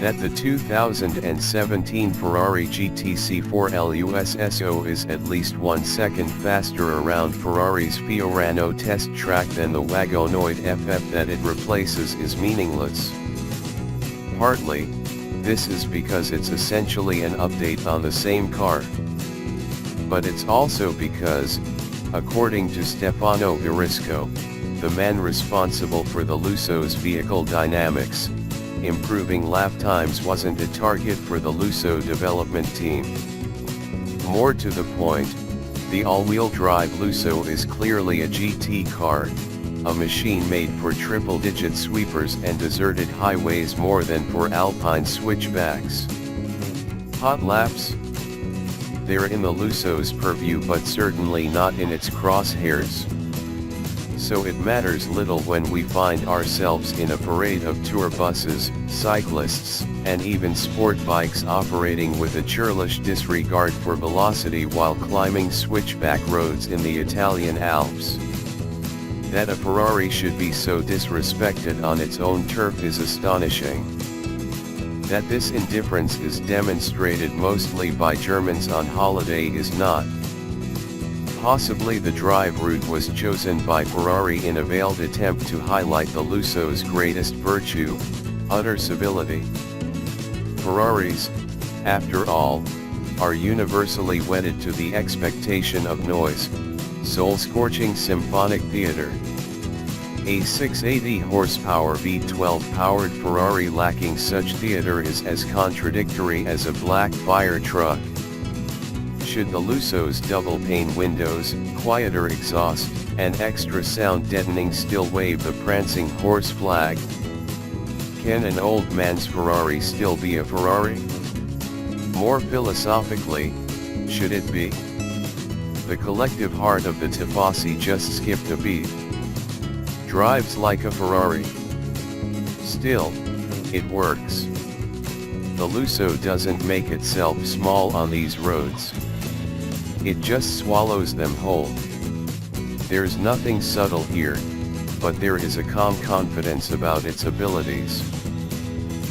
that the 2017 Ferrari GTC4Lusso is at least 1 second faster around Ferrari's Fiorano test track than the wagonoid FF that it replaces is meaningless. Partly, this is because it's essentially an update on the same car. But it's also because, according to Stefano Varisco, the man responsible for the Lusso's vehicle dynamics, improving lap times wasn't a target for the Lusso development team. More to the point, the all-wheel drive Lusso is clearly a GT car, a machine made for triple-digit sweepers and deserted highways more than for Alpine switchbacks. Hot laps? They're in the Lusso's purview but certainly not in its crosshairs. So it matters little when we find ourselves in a parade of tour buses, cyclists, and even sport bikes operating with a churlish disregard for velocity while climbing switchback roads in the Italian Alps. That a Ferrari should be so disrespected on its own turf is astonishing. That this indifference is demonstrated mostly by Germans on holiday is not. Possibly the drive route was chosen by Ferrari in a veiled attempt to highlight the Lusso's greatest virtue, utter civility. Ferraris, after all, are universally wedded to the expectation of noise, soul-scorching symphonic theater. A 680 horsepower V12 powered Ferrari lacking such theater is as contradictory as a black fire truck. Should the Lusso's double-pane windows, quieter exhaust, and extra sound deadening still wave the prancing horse flag? Can an old man's Ferrari still be a Ferrari? More philosophically, should it be? The collective heart of the Tifosi just skipped a beat. Drives like a Ferrari. Still, it works. The Lusso doesn't make itself small on these roads. It just swallows them whole. There's nothing subtle here, but there is a calm confidence about its abilities.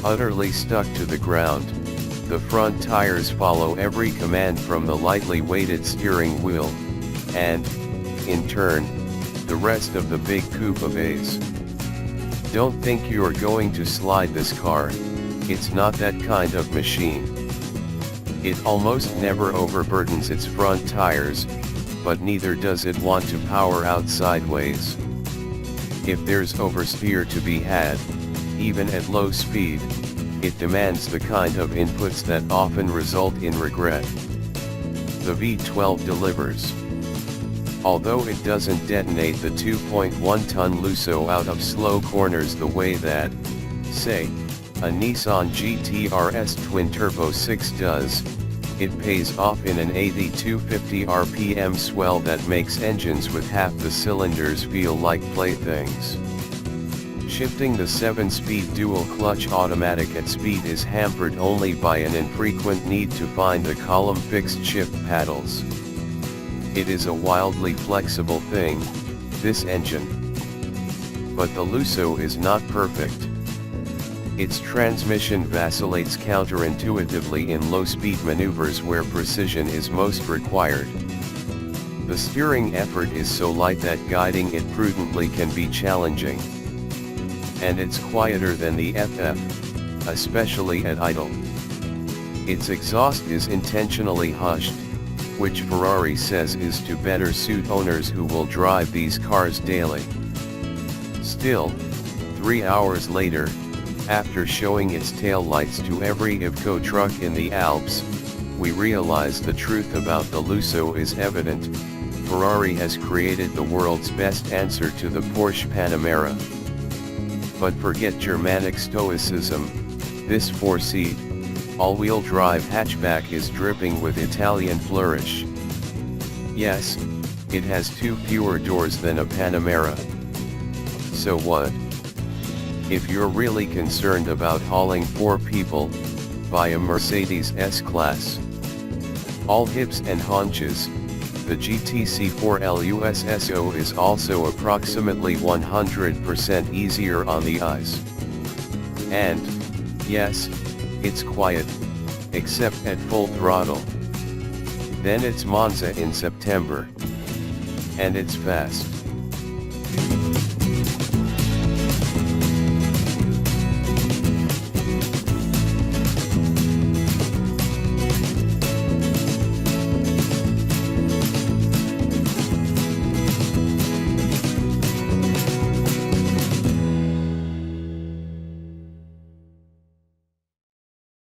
Utterly stuck to the ground, the front tires follow every command from the lightly weighted steering wheel, and, in turn, the rest of the big coupe obeys. Don't think you're going to slide this car, it's not that kind of machine. It almost never overburdens its front tires, but neither does it want to power out sideways. If there's oversteer to be had, even at low speed, it demands the kind of inputs that often result in regret. The V12 delivers. Although it doesn't detonate the 2.1-ton Lusso out of slow corners the way that, say, a Nissan GT-RS twin-turbo 6 does, it pays off in an 80-250 RPM swell that makes engines with half the cylinders feel like playthings. Shifting the 7-speed dual-clutch automatic at speed is hampered only by an infrequent need to find the column-fixed shift paddles. It is a wildly flexible thing, this engine. But the Lusso is not perfect. Its transmission vacillates counterintuitively in low-speed maneuvers where precision is most required. The steering effort is so light that guiding it prudently can be challenging. And it's quieter than the FF, especially at idle. Its exhaust is intentionally hushed, which Ferrari says is to better suit owners who will drive these cars daily. Still, 3 hours later, after showing its taillights to every Iveco truck in the Alps, we realize the truth about the Lusso is evident. Ferrari has created the world's best answer to the Porsche Panamera. But forget Germanic stoicism, this 4-seat, all-wheel drive hatchback is dripping with Italian flourish. Yes, it has 2 fewer doors than a Panamera. So what? If you're really concerned about hauling 4 people, buy a Mercedes S-Class. All hips and haunches, the GTC4Lusso is also approximately 100% easier on the eyes. And, yes, It's quiet, except at full throttle. Then it's Monza in September. And it's fast.